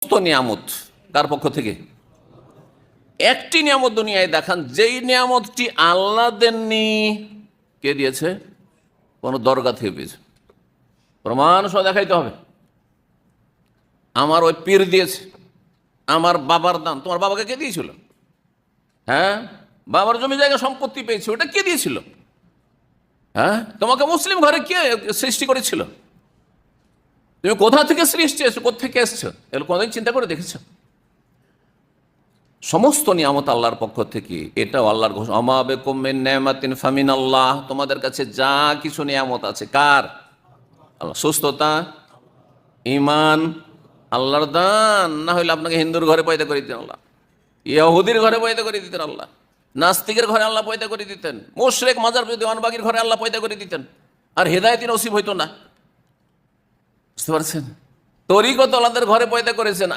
সমস্ত নিয়ামত কার পক্ষ থেকে? একটি নিয়ামত দুনিয়ায় দেখান যেই নিয়ামতটি আল্লাহ দেননি। কে দিয়েছে? কোন দরগা থেকে পেয়েছে, প্রমাণ সহ দেখাইতে হবে। আমার ওই পীর দিয়েছে, আমার বাবার দান। তোমার বাবাকে কে দিয়েছিল? হ্যাঁ, বাবার জমি জায়গা সম্পত্তি পেয়েছে, ওটা কে দিয়েছিল? হ্যাঁ, তোমাকে মুসলিম ঘরে কে সৃষ্টি করেছিল? তুমি কোথা থেকে সৃষ্টি এসছো, কোথেকে এসছো, এগুলো কোনোদিন চিন্তা করে দেখেছো? সমস্ত নিয়ামত আল্লাহর পক্ষ থেকে। এটাও আল্লাহর ঘোষণা, আমা বিকুম মিন নি'মাতিন ফামিন আল্লাহ। তোমাদের কাছে যা কিছু নিয়ামত আছে কার? আল্লাহ। সুস্থতা, ঈমান আল্লাহর দান। না হইলে আপনাকে হিন্দুর ঘরে পয়দা করে দিতেন আল্লাহ, ইহুদির ঘরে পয়দা করে দিতেন আল্লাহ, নাস্তিকের ঘরে আল্লাহ পয়দা করে দিতেন, মুশরিক মাজার দেওয়ানবাগির ঘরে আল্লাহ পয়দা করে দিতেন, আর হেদায়েতের নসিব হইতো না। বুঝতে পারছেন? তরিকত আল্লাহদের ঘরে পয়দা করেছেন।